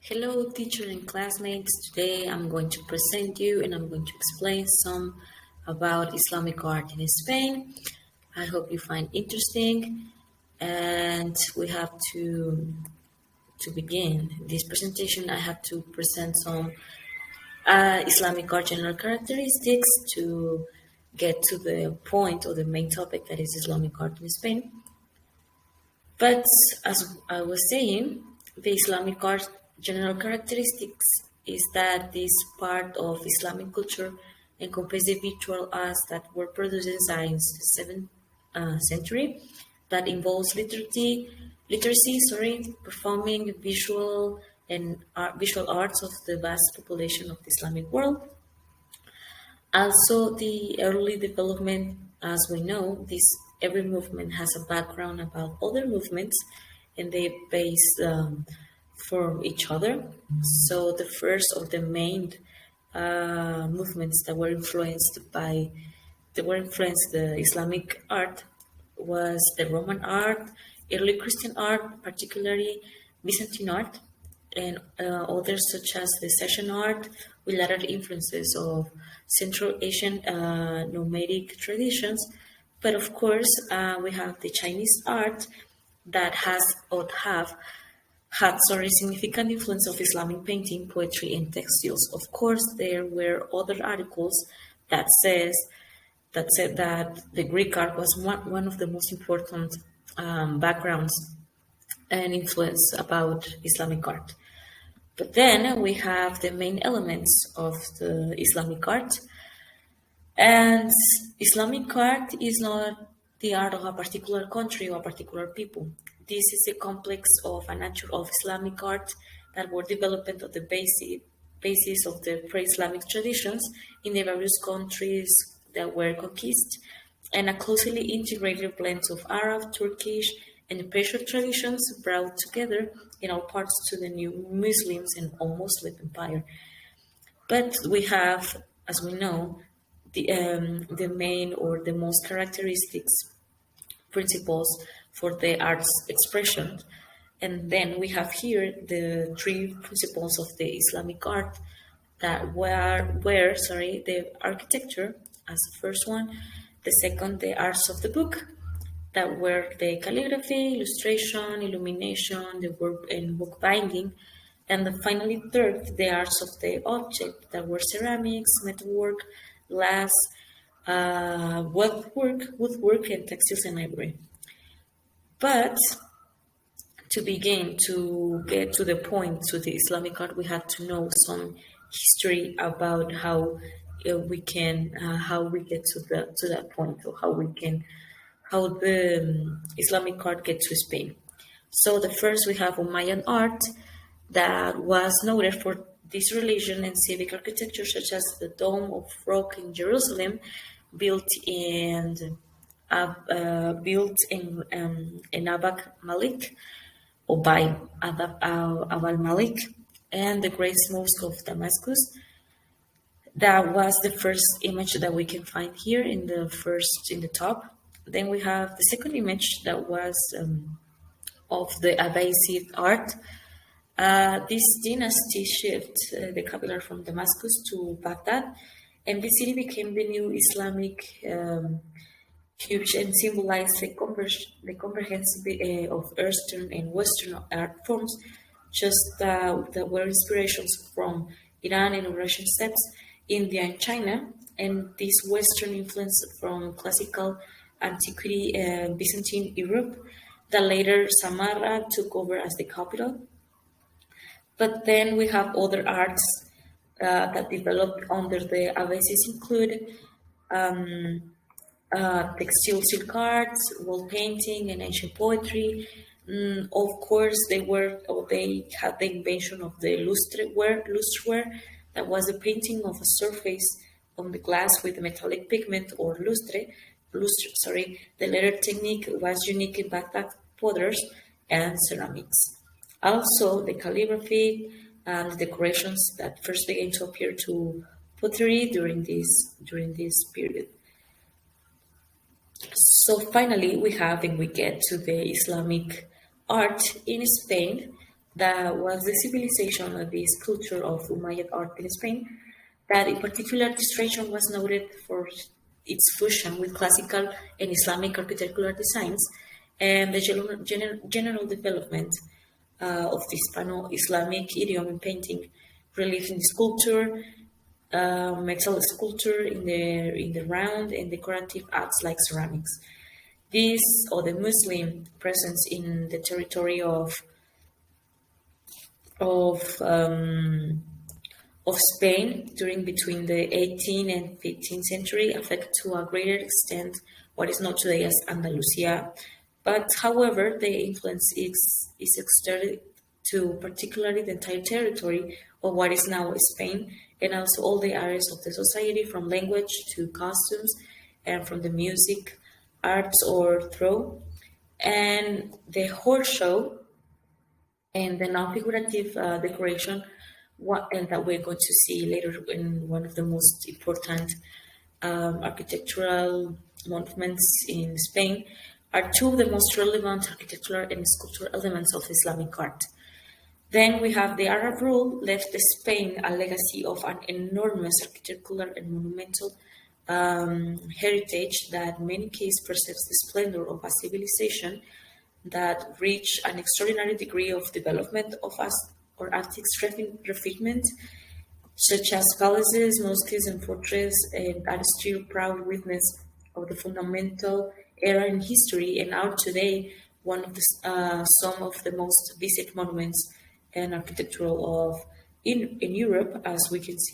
Hello, teacher and classmates. Today I'm going to present you and I'm going to explain some about Islamic art in Spain. I hope you find interesting. And we have to begin this presentation. I have to present some Islamic art general characteristics to get to the point or the main topic that is Islamic art in Spain. But as I was saying, the Islamic art general characteristics is that this part of Islamic culture encompasses visual arts that were produced in the 7th century that involves literacy, performing visual arts of the vast population of the Islamic world. Also, the early development, as we know, every movement has a background about other movements, and they base from each other. So the first of the main movements that were influenced the Islamic art was the Roman art, early Christian art, particularly Byzantine art, and others such as the Sasanian art, with later influences of Central Asian nomadic traditions. But of course, we have the Chinese art that has or have had significant influence of Islamic painting, poetry, and textiles. Of course, there were other articles that said that the Greek art was one of the most important backgrounds and influence about Islamic art. But then we have the main elements of the Islamic art. And Islamic art is not the art of a particular country or a particular people. This is a complex of a nature of Islamic art that were developed on the basis of the pre-Islamic traditions in the various countries that were conquisted, and a closely integrated blend of Arab, Turkish, and Persian traditions brought together in all parts to the new Muslims and all Muslim empire. But we have, as we know, the main or the most characteristics principles for the art's expression. And then we have here the three principles of the Islamic art that were the architecture as the first one, the second, the arts of the book, that were the calligraphy, illustration, illumination, the work and book binding, and finally third, the arts of the object, that were ceramics, metalwork, glass, woodwork, and textiles and ivory. But to begin to get to the point to the Islamic art, we have to know some history about how we get to that point, or how the Islamic art get to Spain. So the first we have Umayyan art that was noted for this religion and civic architecture, such as the Dome of Rock in Jerusalem, built in Abak Malik, or by Abal Malik, and the Great Mosque of Damascus. That was the first image that we can find here in the top. Then we have the second image that was of the Abbasid art. This dynasty shifted the capital from Damascus to Baghdad, and the city became the new Islamic hub and symbolized the convergence of Eastern and Western art forms, just that were inspirations from Iran and Russian steppes, India and China, and this Western influence from classical antiquity Byzantine Europe, that later Samarra took over as the capital. But then we have other arts that developed under the Abbasids include textile silk arts, wall painting, and ancient poetry. Of course, they had the invention of the lustreware, that was the painting of a surface on the glass with a metallic pigment or lustre. The latter technique was unique in Baghdad potters and ceramics. Also, the calligraphy and the decorations that first began to appear to pottery during this period. So finally, we get to the Islamic art in Spain that was the civilization of this culture of Umayyad art in Spain, that in particular this region was noted for its fusion with classical and Islamic architectural designs and the general development of the Hispano-Islamic idiom in painting, relief in sculpture, metal sculpture in the round, and decorative arts like ceramics. This, or the Muslim presence in the territory of um, of Spain during between the 18th and 15th century affect to a greater extent what is known today as Andalusia. But however, the influence is extended to particularly the entire territory of what is now Spain, and also all the areas of the society, from language to costumes and from the music, arts or throw. And the horse show and the non-figurative decoration, and that we're going to see later in one of the most important architectural monuments in Spain, are two of the most relevant architectural and sculptural elements of Islamic art. Then we have the Arab rule left Spain a legacy of an enormous architectural and monumental heritage that in many cases preserves the splendor of a civilization that reached an extraordinary degree of development of us or artistic refinement, such as palaces, mosques, and fortresses, and are still proud witness of the fundamental era in history, and are today one of the some of the most visited monuments and architectural of in Europe, as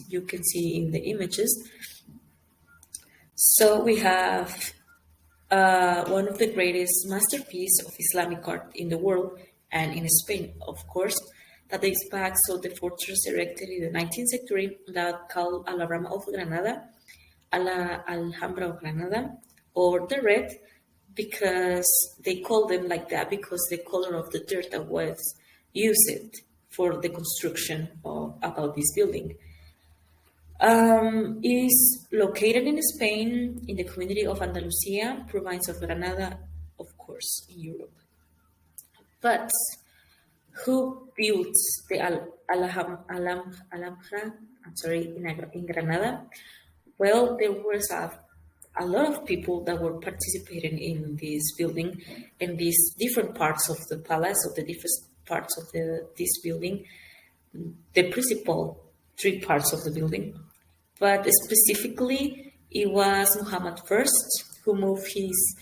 you can see in the images. So we have one of the greatest masterpieces of Islamic art in the world, and in Spain, of course, that dates back to the fortress erected in the 19th century that called Alhambra of Granada, Alhambra of Granada, or the Red, because they call them like that because the color of the dirt that was used for the construction of about this building. Is located in Spain, in the community of Andalusia, province of Granada, of course, in Europe. But who built the Alhambra? I'm sorry, in Granada? Well, there was a lot of people that were participating in this building, in these different parts of the palace, of the different parts of this building, the principal three parts of the building. But specifically, it was Muhammad first who moved his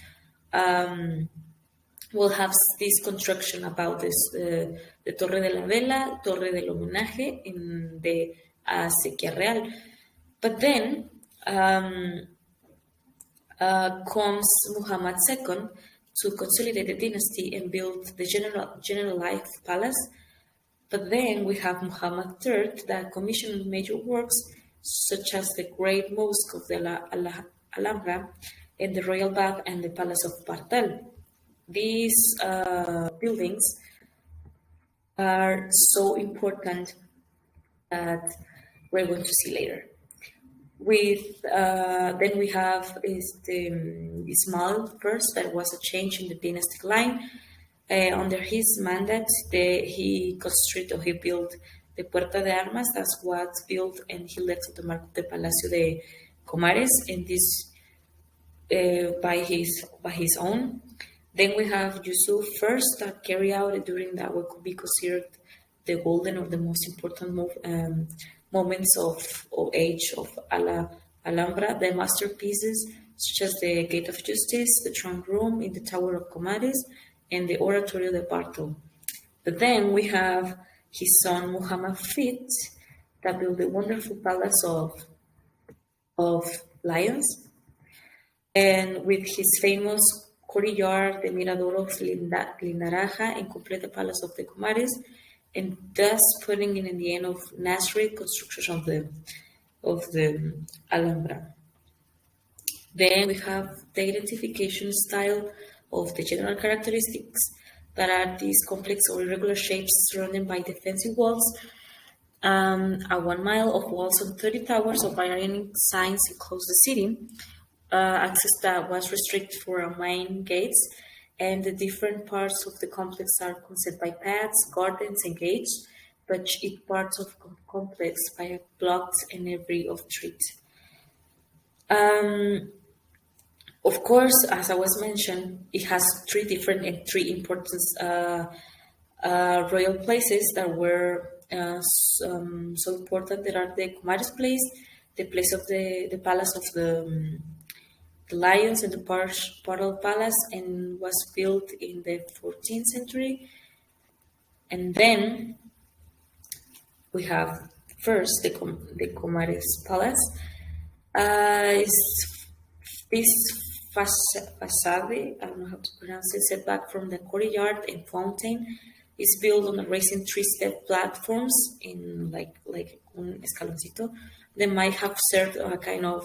will have this construction about this the Torre de la Vela, Torre del Homenaje in the Sequía Real. But then comes Muhammad II to consolidate the dynasty and build the General Life Palace. But then we have Muhammad III that commissioned major works such as the Great Mosque of the Alhambra and the Royal Bath and the Palace of Bartal. These buildings are so important that we're going to see later. With then we have is the Ismail first, that was a change in the dynastic line. Under his mandate, he built the Puerta de Armas. That's what's built, and he left the Palacio de Comares, and this by his own. Then we have Yusuf first that carried out during that what could be considered the golden or the most important moments of age of Alhambra, the masterpieces such as the Gate of Justice, the Throne Room in the Tower of Comares, and the Oratorio de Bartol. But then we have his son Muhammad V that built the wonderful palace of lions, and with his famous courtyard, the Mirador of Lindaraja, and complete the Palace of the Comares, and thus putting in the end of Nasrid construction of the Alhambra. Then we have the identification style of the general characteristics that are these complex or irregular shapes surrounded by defensive walls, a 1 mile of walls and 30 towers of varying signs enclose the city. Access that was restricted for our main gates, and the different parts of the complex are connected by paths, gardens, and gates, but each part of the complex by blocked and every of streets. Of course, as I was mentioned, it has three different and three important royal places that were so important. There are the Kumaris place, the place of the palace of the lions and the Paral Palace, and was built in the 14th century. And then we have first the Kumaris Palace. This facade, I don't know how to pronounce it, set back from the courtyard and fountain, is built on a raising three-step platforms in like un escaloncito. They might have served a kind of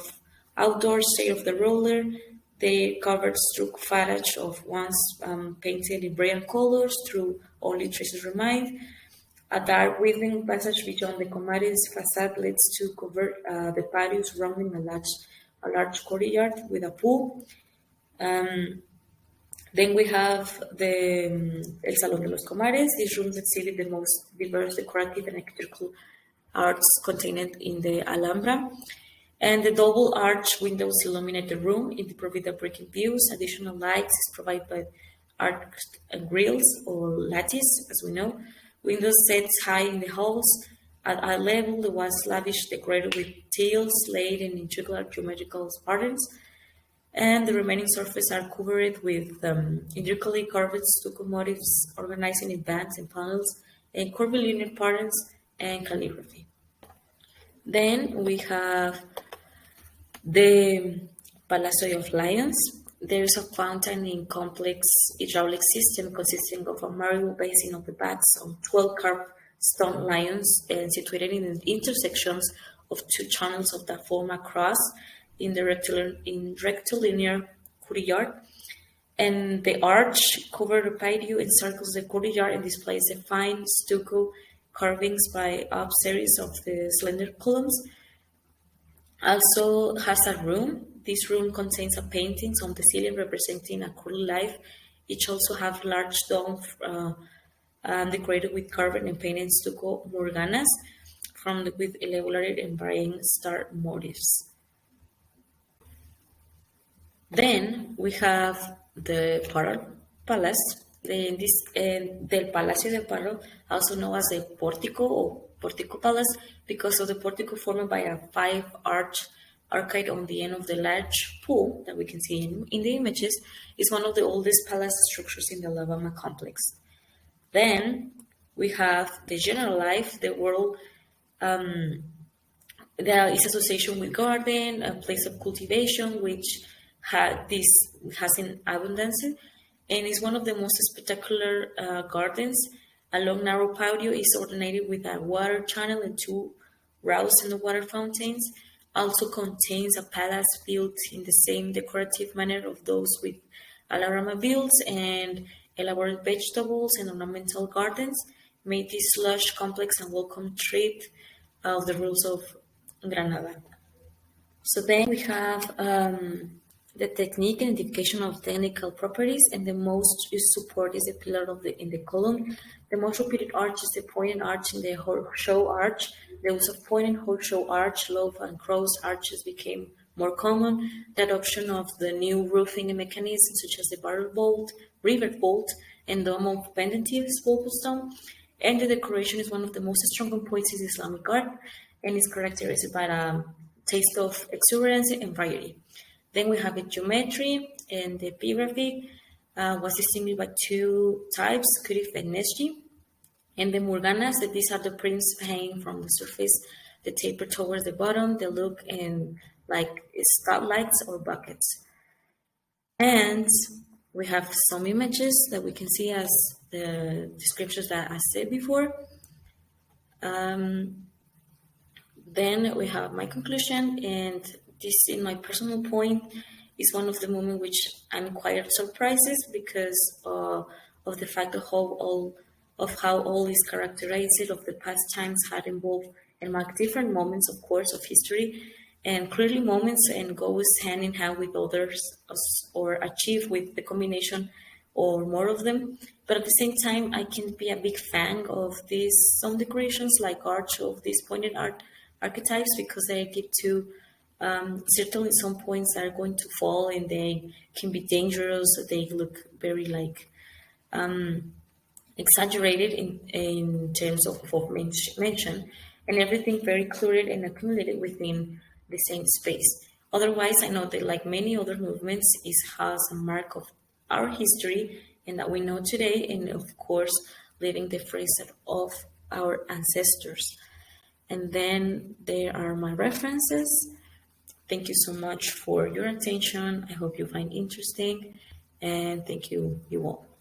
outdoor state of the ruler. They covered struck footage of once painted in bright colors through only traces remain. A dark weaving passage beyond the Comares facade leads to cover the patio surrounding a large courtyard with a pool. Then we have the El Salón de los Comares. These rooms exhibit the most diverse decorative and architectural arts contained in the Alhambra. And the double arch windows illuminate the room in the provide breaking views. Additional lights is provided by arched grills or lattice, as we know. Windows set high in the halls. At eye level, the was lavish decorated with tiles laid in integral geometrical patterns, and the remaining surface are covered with intricately carved stucco motifs organized in bands and panels, and curvilinear patterns and calligraphy. Then we have the Palacio of Lions. There is a fountain in complex hydraulic system consisting of a marble basin of the backs of 12 carved stone lions and situated in the intersections of two channels of that form a cross in the rectilinear courtyard. And the arch covers the patio, encircles the courtyard, and displays the fine stucco carvings by up series of the slender columns. Also has a room. This room contains a paintings on the ceiling representing a curly life. Each also have large dome decorated with carved and painted stucco morganas with elaborate and varying star motifs. Then we have the Paral Palace. Del Palacio del Paro, also known as the Portico or Portico Palace, because of the portico formed by a 5-arch arcade on the end of the large pool that we can see in the images, is one of the oldest palace structures in the Alabama complex. Then we have the general life, the world. There is association with garden, a place of cultivation, which has in abundance, and is one of the most spectacular gardens. A long narrow patio is ornamented with a water channel and 2 rows in the water fountains. Also contains a palace built in the same decorative manner of those with Alhambra builds, and elaborate vegetables and ornamental gardens made this lush, complex, and welcome treat of the rules of Granada. So then we have the technique and identification of technical properties, and the most used support is the pillar in the column. The most repeated arch is the pointed arch in the horseshoe arch. The use of pointed horseshoe arch, loaf, and cross arches became more common. The adoption of the new roofing mechanisms such as the barrel bolt, rivet bolt, and dome of pendentive stone. And the decoration is one of the most strong points in Islamic art, and is characterized by a taste of exuberance and variety. Then we have the geometry, and the epigraphy was distinguished by 2 types, curif and nesji. And the morganas, that these are the prints hanging from the surface, the taper towards the bottom, the look and like spotlights or buckets. And we have some images that we can see as the descriptions that I said before. Then we have my conclusion, and this, in my personal point, is one of the moments which I'm quite surprised because of the fact of how all is characterized of the past times had involved and marked different moments, of course, of history, and clearly moments and goes hand in hand with others or achieved with the combination or more of them. But at the same time, I can be a big fan of these some decorations like art of these pointed art archetypes, because they get to certainly some points are going to fall and they can be dangerous. They look very like exaggerated in terms of mention, and everything very curated and accumulated within the same space. Otherwise, I know that like many other movements, it has a mark of our history and that we know today, and of course, living the phrase of our ancestors. And then there are my references. Thank you so much for your attention. I hope you find interesting, and thank you all.